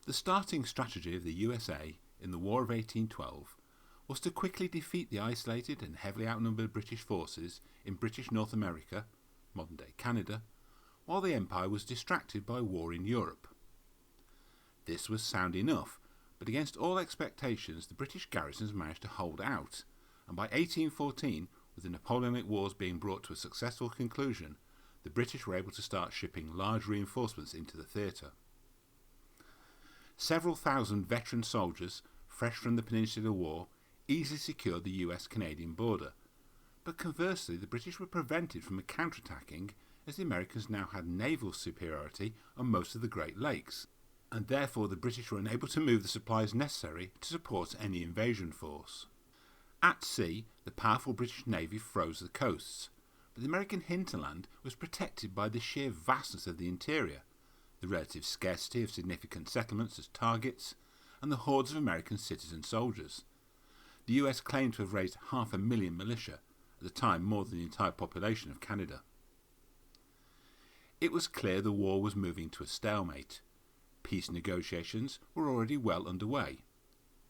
The starting strategy of the USA in the War of 1812 was to quickly defeat the isolated and heavily outnumbered British forces in British North America, modern-day Canada, while the Empire was distracted by war in Europe. This was sound enough, but against all expectations the British garrisons managed to hold out, and by 1814, with the Napoleonic Wars being brought to a successful conclusion, the British were able to start shipping large reinforcements into the theatre. Several thousand veteran soldiers, fresh from the Peninsular War, easily secured the US-Canadian border, but conversely the British were prevented from counterattacking as the Americans now had naval superiority on most of the Great Lakes, and therefore the British were unable to move the supplies necessary to support any invasion force. At sea, the powerful British Navy froze the coasts, but the American hinterland was protected by the sheer vastness of the interior, the relative scarcity of significant settlements as targets, and the hordes of American citizen soldiers. The US claimed to have raised 500,000 militia, at the time more than the entire population of Canada. It was clear the war was moving to a stalemate. Peace negotiations were already well underway.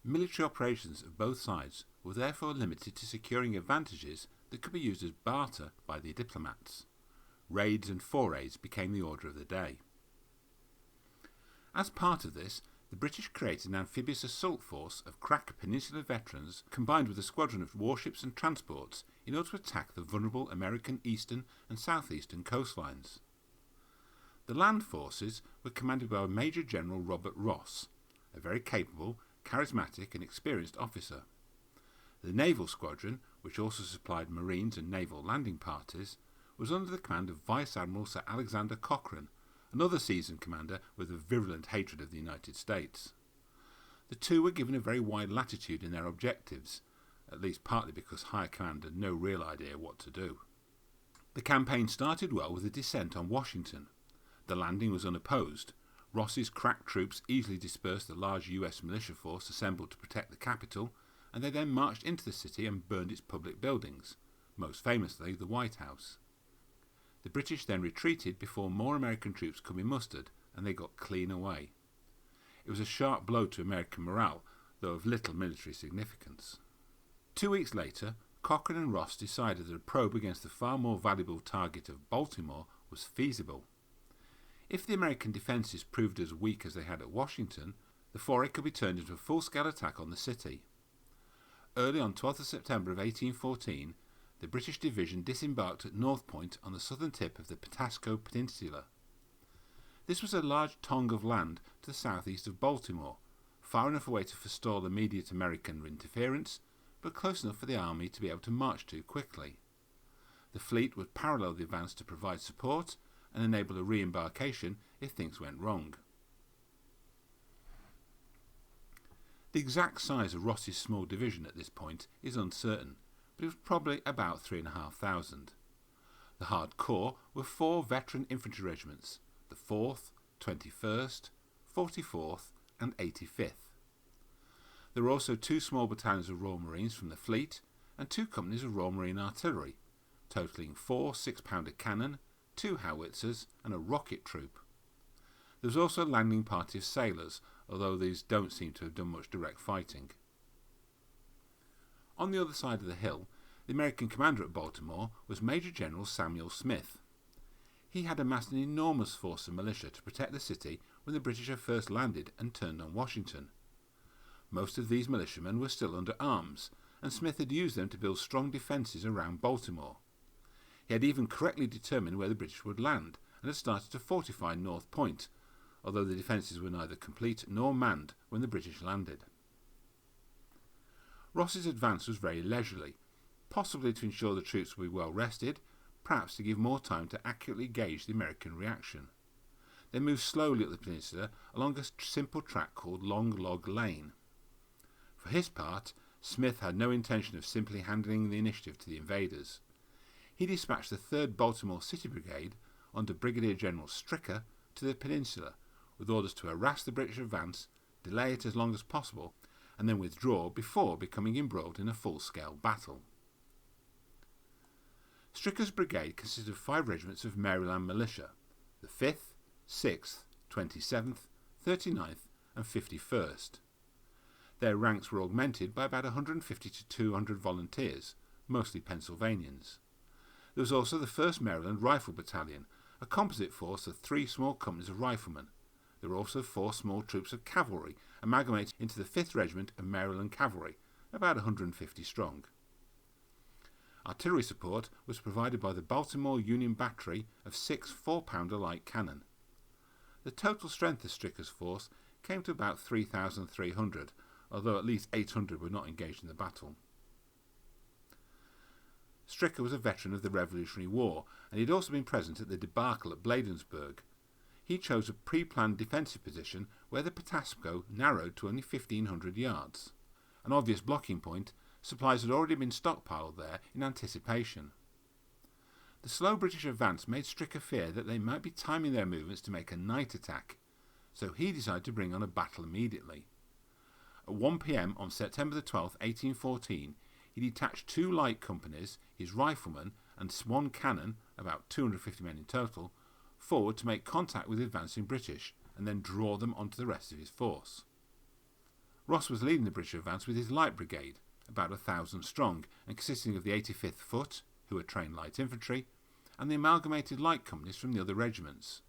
Military operations of both sides were therefore limited to securing advantages that could be used as barter by the diplomats. Raids and forays became the order of the day. As part of this, the British created an amphibious assault force of crack Peninsula veterans combined with a squadron of warships and transports in order to attack the vulnerable American eastern and southeastern coastlines. The land forces were commanded by Major General Robert Ross, a very capable, charismatic and experienced officer. The naval squadron, which also supplied marines and naval landing parties, was under the command of Vice Admiral Sir Alexander Cochrane, another seasoned commander with a virulent hatred of the United States. The two were given a very wide latitude in their objectives, at least partly because higher command had no real idea what to do. The campaign started well with a descent on Washington. The landing was unopposed. Ross's crack troops easily dispersed the large US militia force assembled to protect the capital, and they then marched into the city and burned its public buildings, most famously the White House. The British then retreated before more American troops could be mustered, and they got clean away. It was a sharp blow to American morale, though of little military significance. 2 weeks later, Cochrane and Ross decided that a probe against the far more valuable target of Baltimore was feasible. If the American defences proved as weak as they had at Washington, the foray could be turned into a full-scale attack on the city. Early on 12th of September of 1814, the British division disembarked at North Point on the southern tip of the Patapsco Peninsula. This was a large tongue of land to the southeast of Baltimore, far enough away to forestall immediate American interference, but close enough for the army to be able to march to quickly. The fleet would parallel the advance to provide support and enable a re-embarkation if things went wrong. The exact size of Ross's small division at this point is uncertain, but it was probably about 3,500. The hard core were 4 veteran infantry regiments, the 4th, 21st, 44th and 85th. There were also 2 small battalions of Royal Marines from the fleet and 2 companies of Royal Marine Artillery, totalling 4 6-pounder cannon, 2 howitzers and a rocket troop. There was also a landing party of sailors, although these don't seem to have done much direct fighting. On the other side of the hill, the American commander at Baltimore was Major General Samuel Smith. He had amassed an enormous force of militia to protect the city when the British had first landed and turned on Washington. Most of these militiamen were still under arms, and Smith had used them to build strong defences around Baltimore. He had even correctly determined where the British would land, and had started to fortify North Point, although the defences were neither complete nor manned when the British landed. Ross's advance was very leisurely, possibly to ensure the troops would be well rested, perhaps to give more time to accurately gauge the American reaction. They moved slowly up the peninsula along a simple track called Long Log Lane. For his part, Smith had no intention of simply handing the initiative to the invaders. He dispatched the 3rd Baltimore City Brigade under Brigadier General Stricker to the peninsula, with orders to harass the British advance, delay it as long as possible, and then withdraw before becoming embroiled in a full-scale battle. Stricker's brigade consisted of 5 regiments of Maryland militia, the 5th, 6th, 27th, 39th and 51st. Their ranks were augmented by about 150 to 200 volunteers, mostly Pennsylvanians. There was also the 1st Maryland Rifle Battalion, a composite force of 3 small companies of riflemen. There were also 4 small troops of cavalry, amalgamated into the 5th Regiment of Maryland Cavalry, about 150 strong. Artillery support was provided by the Baltimore Union Battery of 6 4-pounder light cannon. The total strength of Stryker's force came to about 3,300, although at least 800 were not engaged in the battle. Stryker was a veteran of the Revolutionary War, and he had also been present at the debacle at Bladensburg. He chose a pre-planned defensive position where the Patapsco narrowed to only 1,500 yards. An obvious blocking point, supplies had already been stockpiled there in anticipation. The slow British advance made Stryker fear that they might be timing their movements to make a night attack, so he decided to bring on a battle immediately. At 1 p.m. on September 12, 1814, he detached 2 light companies, his riflemen, and 1 cannon, about 250 men in total, forward to make contact with the advancing British and then draw them onto the rest of his force. Ross was leading the British advance with his light brigade, about 1,000 strong, and consisting of the 85th Foot, who were trained light infantry, and the amalgamated light companies from the other regiments.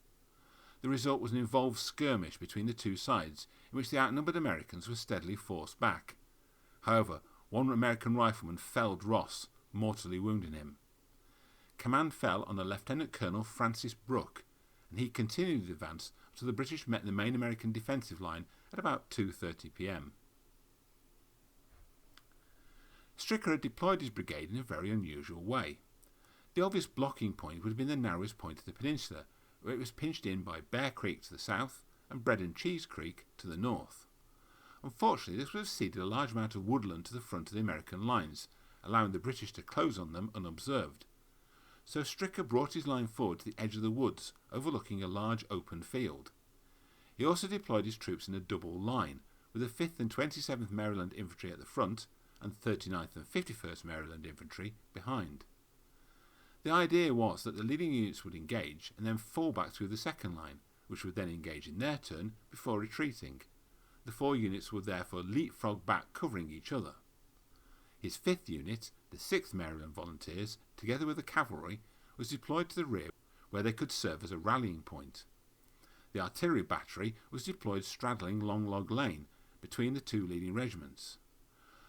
The result was an involved skirmish between the two sides, in which the outnumbered Americans were steadily forced back. However, 1 American rifleman felled Ross, mortally wounding him. Command fell on a Lieutenant Colonel Francis Brooke, and he continued the advance until the British met the main American defensive line at about 2:30 p.m. Stryker had deployed his brigade in a very unusual way. The obvious blocking point would have been the narrowest point of the peninsula, where it was pinched in by Bear Creek to the south and Bread and Cheese Creek to the north. Unfortunately, this would have ceded a large amount of woodland to the front of the American lines, allowing the British to close on them unobserved. So Stryker brought his line forward to the edge of the woods, overlooking a large open field. He also deployed his troops in a double line, with the 5th and 27th Maryland Infantry at the front and 39th and 51st Maryland Infantry behind. The idea was that the leading units would engage and then fall back through the second line, which would then engage in their turn before retreating. The 4 units would therefore leapfrog back, covering each other. His 5th unit, the 6th Maryland Volunteers, together with the cavalry, was deployed to the rear where they could serve as a rallying point. The artillery battery was deployed straddling Long Log Lane between the 2 leading regiments.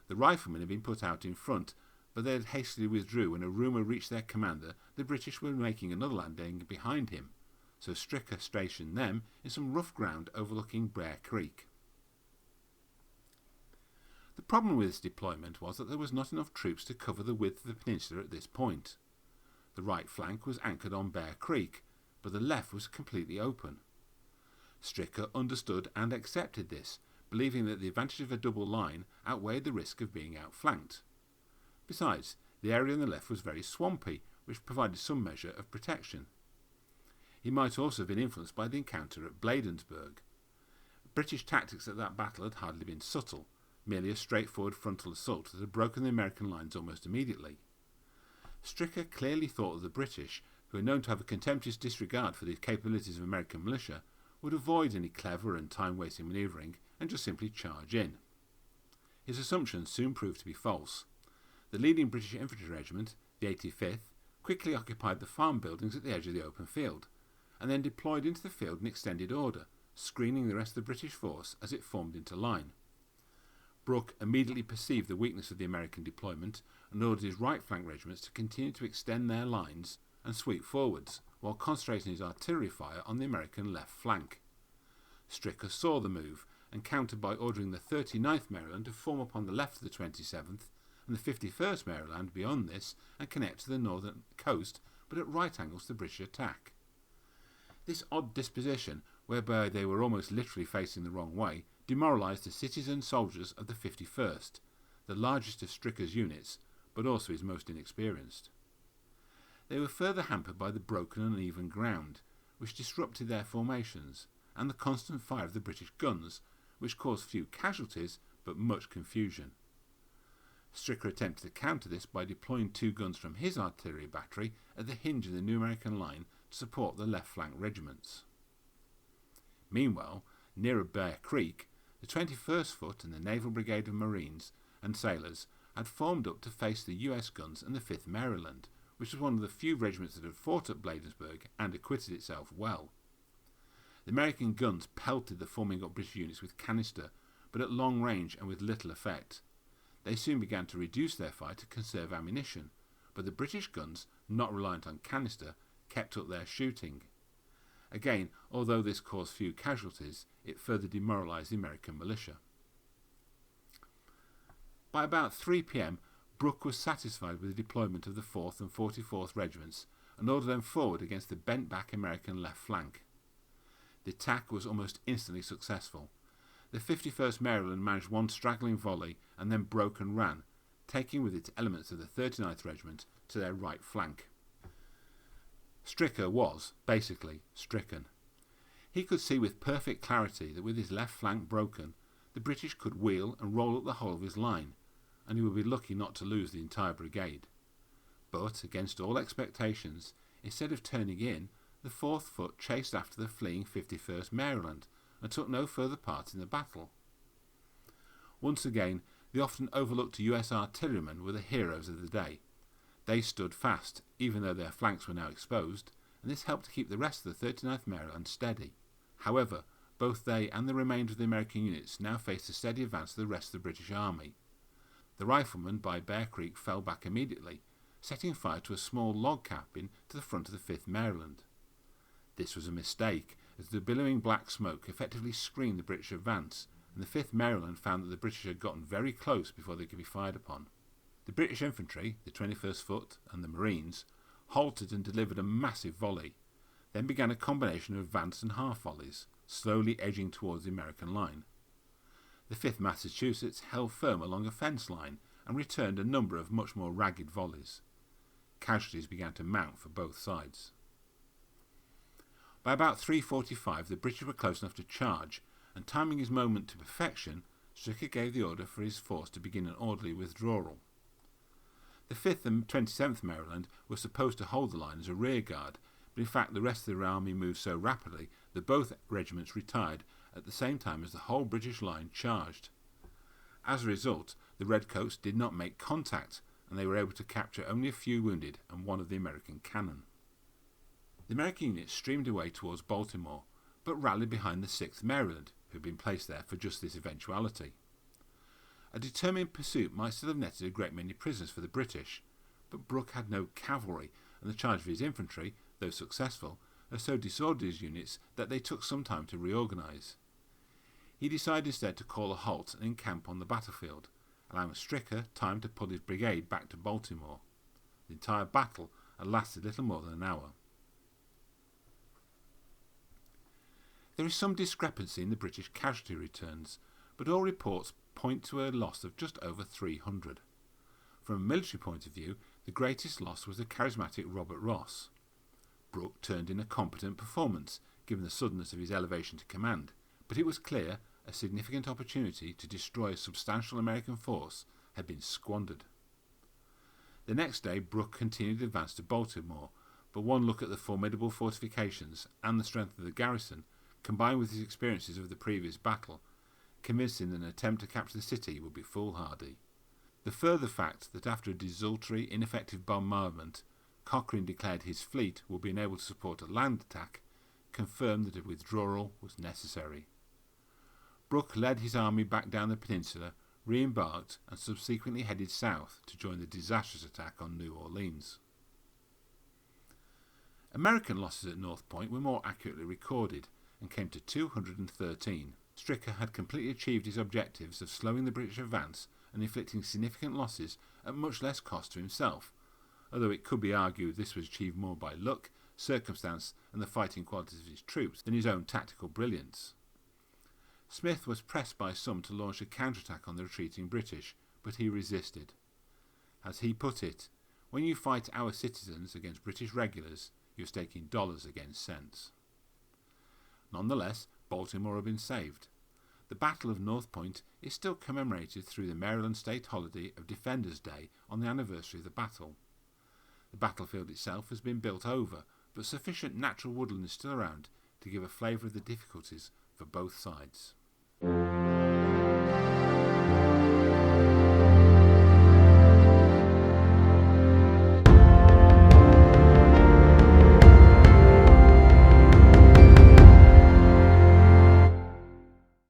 The riflemen had been put out in front, but they had hastily withdrew when a rumour reached their commander the British were making another landing behind him, so Stryker stationed them in some rough ground overlooking Bear Creek. The problem with this deployment was that there was not enough troops to cover the width of the peninsula at this point. The right flank was anchored on Bear Creek, but the left was completely open. Stryker understood and accepted this, believing that the advantage of a double line outweighed the risk of being outflanked. Besides, the area on the left was very swampy, which provided some measure of protection. He might also have been influenced by the encounter at Bladensburg. British tactics at that battle had hardly been subtle, merely a straightforward frontal assault that had broken the American lines almost immediately. Stryker clearly thought that the British, who were known to have a contemptuous disregard for the capabilities of American militia, would avoid any clever and time-wasting manoeuvring and just simply charge in. His assumption soon proved to be false. The leading British infantry regiment, the 85th, quickly occupied the farm buildings at the edge of the open field, and then deployed into the field in extended order, screening the rest of the British force as it formed into line. Brooke immediately perceived the weakness of the American deployment and ordered his right flank regiments to continue to extend their lines and sweep forwards, while concentrating his artillery fire on the American left flank. Stryker saw the move and countered by ordering the 39th Maryland to form upon the left of the 27th and the 51st Maryland beyond this and connect to the northern coast, but at right angles to the British attack. This odd disposition, whereby they were almost literally facing the wrong way, demoralised the cities and soldiers of the 51st, the largest of Stryker's units, but also his most inexperienced. They were further hampered by the broken and uneven ground, which disrupted their formations, and the constant fire of the British guns, which caused few casualties but much confusion. Stryker attempted to counter this by deploying 2 guns from his artillery battery at the hinge of the new American line to support the left flank regiments. Meanwhile, nearer Bear Creek, The 21st Foot and the Naval Brigade of Marines and sailors had formed up to face the US guns and the 5th Maryland, which was one of the few regiments that had fought at Bladensburg and acquitted itself well. The American guns pelted the forming up British units with canister, but at long range and with little effect. They soon began to reduce their fire to conserve ammunition, but the British guns, not reliant on canister, kept up their shooting. Again, although this caused few casualties, it further demoralised the American militia. By about 3 p.m, Brooke was satisfied with the deployment of the 4th and 44th Regiments and ordered them forward against the bent-back American left flank. The attack was almost instantly successful. The 51st Maryland managed one straggling volley and then broke and ran, taking with it elements of the 39th Regiment to their right flank. Stricker was, basically, stricken. He could see with perfect clarity that with his left flank broken, the British could wheel and roll up the whole of his line, and he would be lucky not to lose the entire brigade. But, against all expectations, instead of turning in, the 4th Foot chased after the fleeing 51st Maryland and took no further part in the battle. Once again, the often overlooked US artillerymen were the heroes of the day. They stood fast, even though their flanks were now exposed, and this helped to keep the rest of the 39th Maryland steady. However, both they and the remainder of the American units now faced a steady advance of the rest of the British Army. The riflemen by Bear Creek fell back immediately, setting fire to a small log cabin to the front of the 5th Maryland. This was a mistake, as the billowing black smoke effectively screened the British advance, and the 5th Maryland found that the British had gotten very close before they could be fired upon. The British infantry, the 21st Foot and the Marines, halted and delivered a massive volley, then began a combination of advance and half volleys, slowly edging towards the American line. The 5th Massachusetts held firm along a fence line and returned a number of much more ragged volleys. Casualties began to mount for both sides. By about 3:45 the British were close enough to charge, and timing his moment to perfection, Stricker gave the order for his force to begin an orderly withdrawal. The 5th and 27th Maryland were supposed to hold the line as a rear guard, but in fact the rest of the army moved so rapidly that both regiments retired at the same time as the whole British line charged. As a result, the Redcoats did not make contact, and they were able to capture only a few wounded and one of the American cannon. The American units streamed away towards Baltimore, but rallied behind the 6th Maryland, who had been placed there for just this eventuality. A determined pursuit might still have netted a great many prisoners for the British, but Brooke had no cavalry, and the charge of his infantry, though successful, had so disordered his units that they took some time to reorganise. He decided instead to call a halt and encamp on the battlefield, allowing Stricker time to pull his brigade back to Baltimore. The entire battle had lasted little more than an hour. There is some discrepancy in the British casualty returns, but all reports point to a loss of just over 300. From a military point of view, the greatest loss was the charismatic Robert Ross. Brooke turned in a competent performance, given the suddenness of his elevation to command, but it was clear a significant opportunity to destroy a substantial American force had been squandered. The next day Brooke continued to advance to Baltimore, but one look at the formidable fortifications and the strength of the garrison, combined with his experiences of the previous battle, convinced him that an attempt to capture the city would be foolhardy. The further fact that after a desultory, ineffective bombardment, Cochrane declared his fleet would be unable to support a land attack confirmed that a withdrawal was necessary. Brooke led his army back down the peninsula, re-embarked, and subsequently headed south to join the disastrous attack on New Orleans. American losses at North Point were more accurately recorded and came to 213. Stricker had completely achieved his objectives of slowing the British advance and inflicting significant losses at much less cost to himself, although it could be argued this was achieved more by luck, circumstance and the fighting qualities of his troops than his own tactical brilliance. Smith was pressed by some to launch a counterattack on the retreating British, but he resisted. As he put it, "When you fight our citizens against British regulars, you're staking dollars against cents." Nonetheless, Baltimore had been saved. The Battle of North Point is still commemorated through the Maryland state holiday of Defenders' Day on the anniversary of the battle. The battlefield itself has been built over, but sufficient natural woodland is still around to give a flavour of the difficulties for both sides.